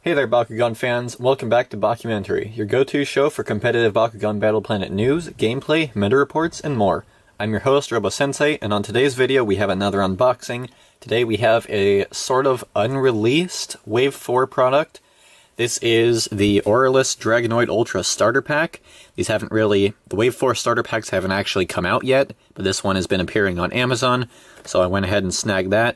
Hey there, Bakugan fans. Welcome back to Bakumentary, your go-to show for competitive Bakugan Battle Planet news, gameplay, meta reports, and more. I'm your host, Robo-sensei, and on today's video we have another unboxing. Today we have a sort of unreleased Wave 4 product. This is the Aurelus Dragonoid Ultra starter pack. The Wave 4 starter packs haven't actually come out yet, but this one has been appearing on Amazon, so I went ahead and snagged that.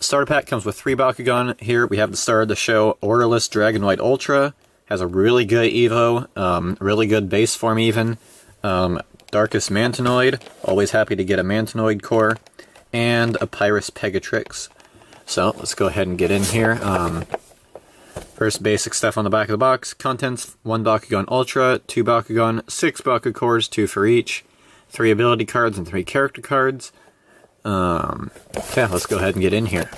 Starter pack comes with 3 Bakugan. Here we have the star of the show, Aurelus Dragonoid Ultra. Has a really good Evo, really good base form even. Darkest Mantanoid, always happy to get a Mantanoid core. And a Pyrus Pegatrix. So, let's go ahead and get in here. First basic stuff on the back of the box. Contents, 1 Bakugan Ultra, 2 Bakugan, 6 Baku cores, 2 for each. 3 ability cards and 3 character cards. Okay, let's go ahead and get in here.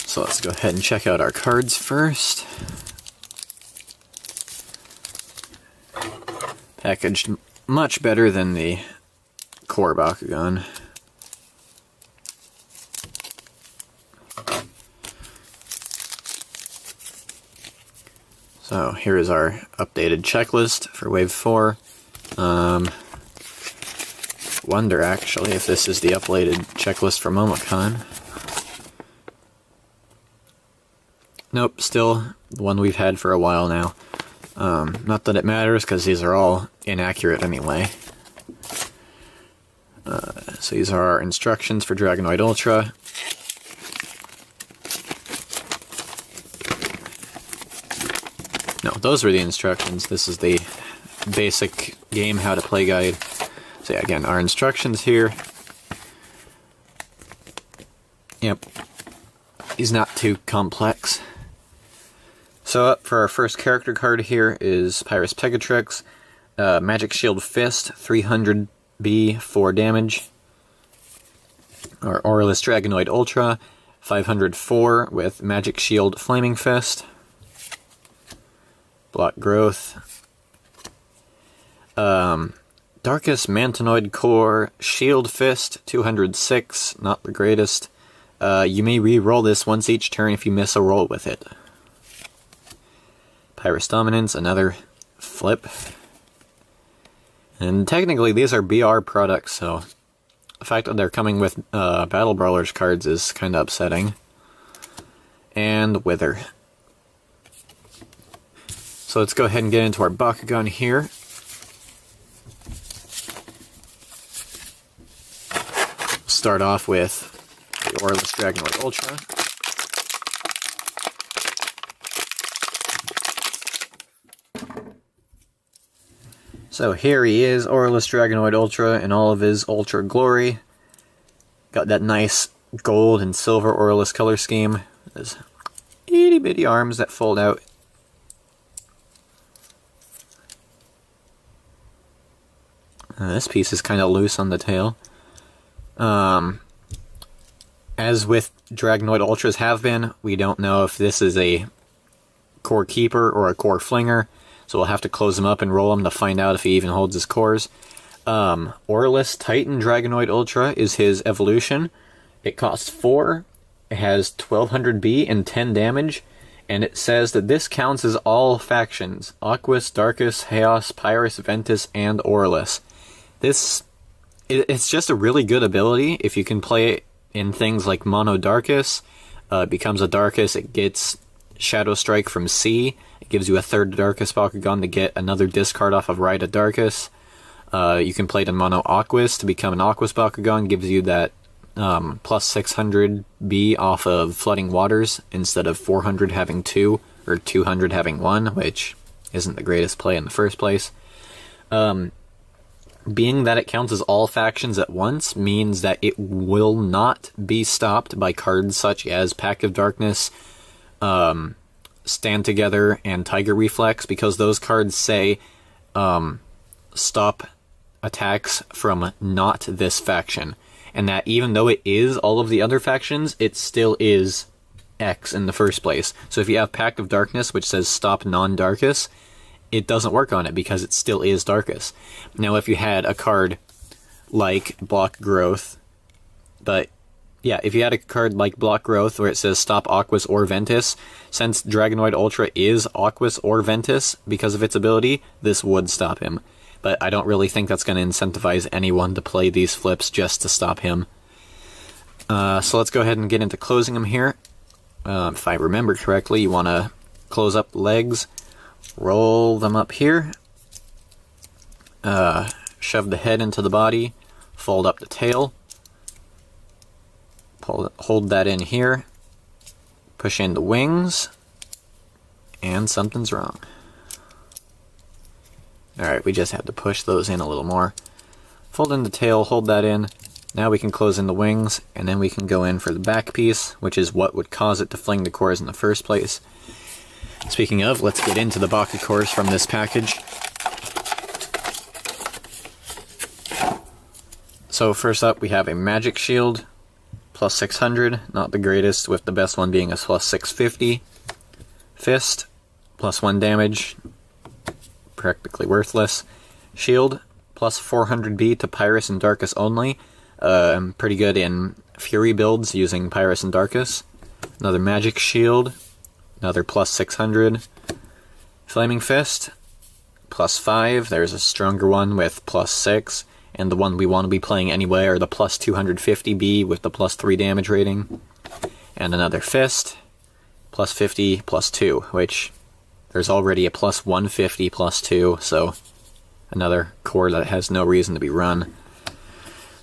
So let's go ahead and check out our cards first. Packaged much better than the core Bakugan. So here is our updated checklist for Wave 4. Wonder actually if this is the updated checklist for Momocon. Nope, still the one we've had for a while now. Not that it matters, because these are all inaccurate anyway. So these are our instructions for Dragonoid Ultra. No, those were the instructions. This is the basic game how to play guide. So yeah, again, our instructions here. Yep. He's not too complex. So up for our first character card here is Pyrus Pegatrix, Magic Shield Fist, 300B, 4 damage. Our Aurelus Dragonoid Ultra, 504 with Magic Shield Flaming Fist. Block Growth. Darkest Mantanoid Core, Shield Fist, 206, not the greatest. You may re-roll this once each turn if you miss a roll with it. Pyrus Dominance, another flip. And technically these are BR products, so the fact that they're coming with Battle Brawlers cards is kind of upsetting. And Wither. So let's go ahead and get into our Bakugan here. Start off with the Aurelus Dragonoid Ultra. So here he is, Aurelus Dragonoid Ultra in all of his Ultra glory. Got that nice gold and silver Aurelus color scheme. His itty bitty arms that fold out. This piece is kind of loose on the tail. As with Dragonoid Ultras have been, we don't know if this is a core keeper or a core flinger. So we'll have to close him up and roll him to find out if he even holds his cores. Aurelus Titan Dragonoid Ultra is his evolution. It costs 4, it has 1200B and 10 damage, and it says that this counts as all factions. Aquas, Darkus, Chaos, Pyrus, Ventus, and Aurelus. It's just a really good ability if you can play it in things like Mono Darkus. It becomes a Darkus, it gets Shadow Strike from C. It gives you a 3rd Darkus Bakugan to get another discard off of Ride a Darkus. You can play it in Mono Aquas to become an Aquas Bakugan. Gives you that plus 600B off of Flooding Waters instead of 400 having 2 or 200 having 1, which isn't the greatest play in the first place. Being that it counts as all factions at once means that it will not be stopped by cards such as Pact of Darkness, Stand Together and Tiger Reflex, because those cards say stop attacks from not this faction. And that even though it is all of the other factions, it still is X in the first place. So if you have Pact of Darkness, which says stop non-Darkus, it doesn't work on it because it still is Darkus. Now if you had a card like Block Growth, but yeah, if you had a card like Block Growth where it says stop Aquas or Ventus, since Dragonoid Ultra is Aquas or Ventus because of its ability, this would stop him. But I don't really think that's going to incentivize anyone to play these flips just to stop him. So let's go ahead and get into closing him here. If I remember correctly, you want to close up the legs, roll them up here, shove the head into the body, fold up the tail, hold that in here, push in the wings, and something's wrong. Alright, we just have to push those in a little more. Fold in the tail, hold that in. Now we can close in the wings, and then we can go in for the back piece, which is what would cause it to fling the cores in the first place. Speaking of, let's get into the Baku cores from this package. So first up, we have a Magic Shield, plus 600, not the greatest, with the best one being a plus 650. Fist, plus 1 damage, practically worthless. Shield, plus 400B to Pyrus and Darkus only. Pretty good in Fury builds using Pyrus and Darkus. Another Magic Shield, another plus 600. Flaming Fist, plus 5. There's a stronger one with plus 6. And the one we want to be playing anyway are the plus 250B with the plus 3 damage rating. And another Fist, plus 50, plus 2, which there's already a plus 150, plus 2, so another core that has no reason to be run.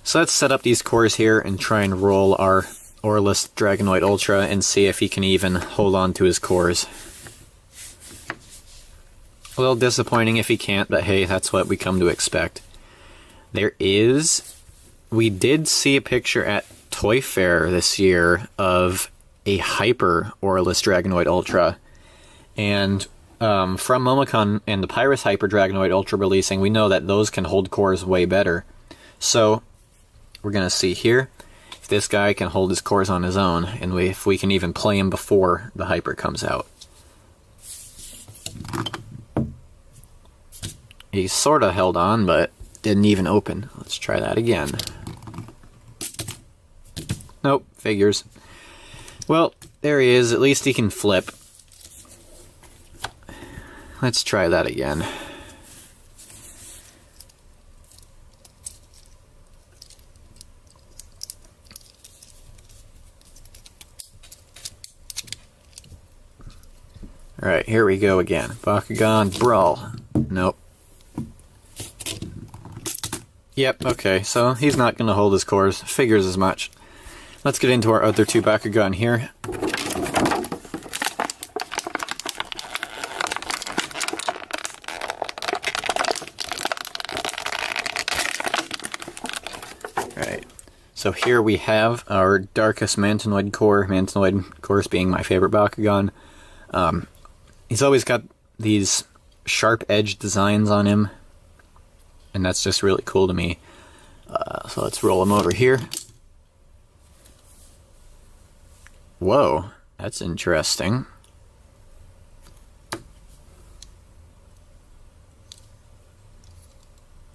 So let's set up these cores here and try and roll our Aurelus Dragonoid Ultra and see if he can even hold on to his cores. A little disappointing if he can't, but hey, that's what we come to expect. We did see a picture at Toy Fair this year of a Hyper Aurelus Dragonoid Ultra. And from Momocon and the Pyrus Hyper Dragonoid Ultra releasing, we know that those can hold cores way better. So, we're going to see here if this guy can hold his cores on his own, and if we can even play him before the Hyper comes out. He sort of held on, but didn't even open. Let's try that again. Nope, figures. Well, there he is. At least he can flip. Let's try that again. Alright, here we go again. Bakugan Brawl. Nope. Yep, okay, so he's not going to hold his cores. Figures as much. Let's get into our other two Bakugan here. Alright, so here we have our Darkus Mantanoid core. Mantanoid, of course, being my favorite Bakugan. He's always got these sharp edge designs on him, and that's just really cool to me. So let's roll him over here. Whoa, that's interesting.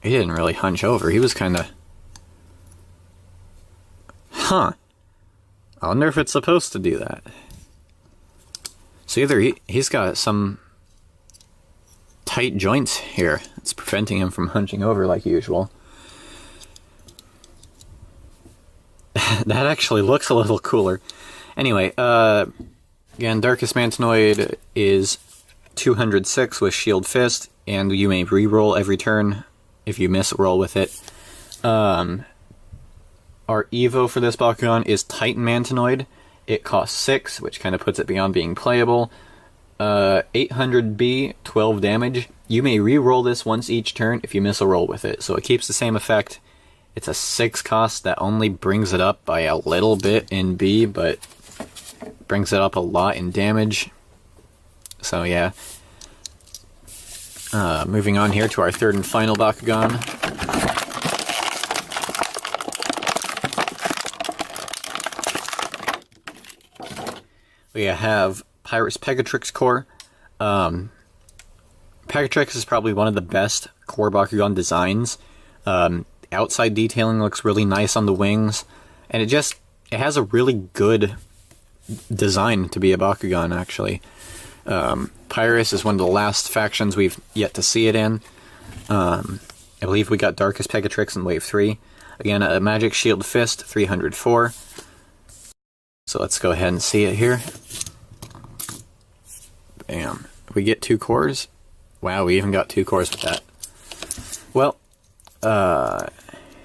He didn't really hunch over. He was kind of... Huh. I wonder if it's supposed to do that. So either he's got some tight joints here. It's preventing him from hunching over like usual. That actually looks a little cooler. Anyway, again, Darkus Mantanoid is 206 with Shield Fist, and you may re-roll every turn if you miss a roll with it. Our Evo for this Bakugan is Titan Mantanoid. It costs 6, which kind of puts it beyond being playable. 800B, 12 damage. You may re-roll this once each turn if you miss a roll with it, so it keeps the same effect. It's a 6 cost that only brings it up by a little bit in B, but brings it up a lot in damage. So yeah. Moving on here to our third and final Bakugan. We have Pyrus Pegatrix Core. Pegatrix is probably one of the best core Bakugan designs. Outside detailing looks really nice on the wings, and it has a really good design to be a Bakugan, actually. Pyrus is one of the last factions we've yet to see it in. I believe we got Darkest Pegatrix in Wave 3. Again, a Magic Shield Fist, 304. So let's go ahead and see it here. Bam. We get 2 cores. Wow, we even got 2 cores with that. Well,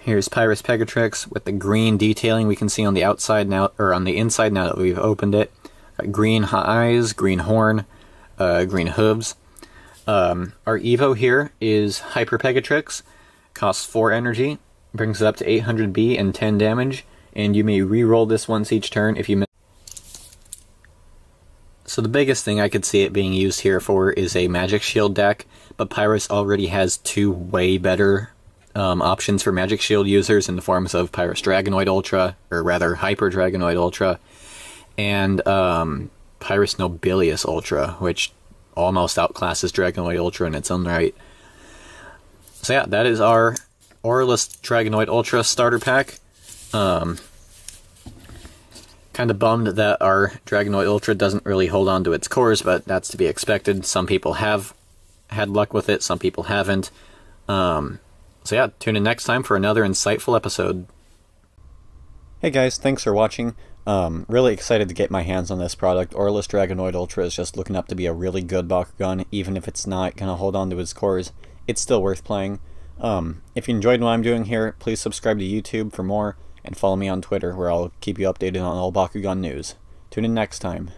here's Pyrus Pegatrix with the green detailing we can see on the outside now, or on the inside now that we've opened it. Got green eyes, green horn, green hooves. Our Evo here is Hyper Pegatrix. Costs 4 energy, brings it up to 800 B and 10 damage, and you may re-roll this once each turn if you miss. So the biggest thing I could see it being used here for is a Magic Shield deck, but Pyrus already has 2 way better options for Magic Shield users in the forms of Pyrus Dragonoid Ultra, or rather Hyper Dragonoid Ultra, and Pyrus Nobilius Ultra, which almost outclasses Dragonoid Ultra in its own right. So yeah, that is our Aurelus Dragonoid Ultra starter pack. Kind of bummed that our Dragonoid Ultra doesn't really hold on to its cores, but that's to be expected. Some people have had luck with it, some people haven't. So yeah, tune in next time for another insightful episode. Hey guys, thanks for watching. Really excited to get my hands on this product. Aurelus Dragonoid Ultra is just looking up to be a really good Bakugan. Even if it's not going to hold on to its cores, it's still worth playing. If you enjoyed what I'm doing here, please subscribe to YouTube for more, and follow me on Twitter, where I'll keep you updated on all Bakugan news. Tune in next time.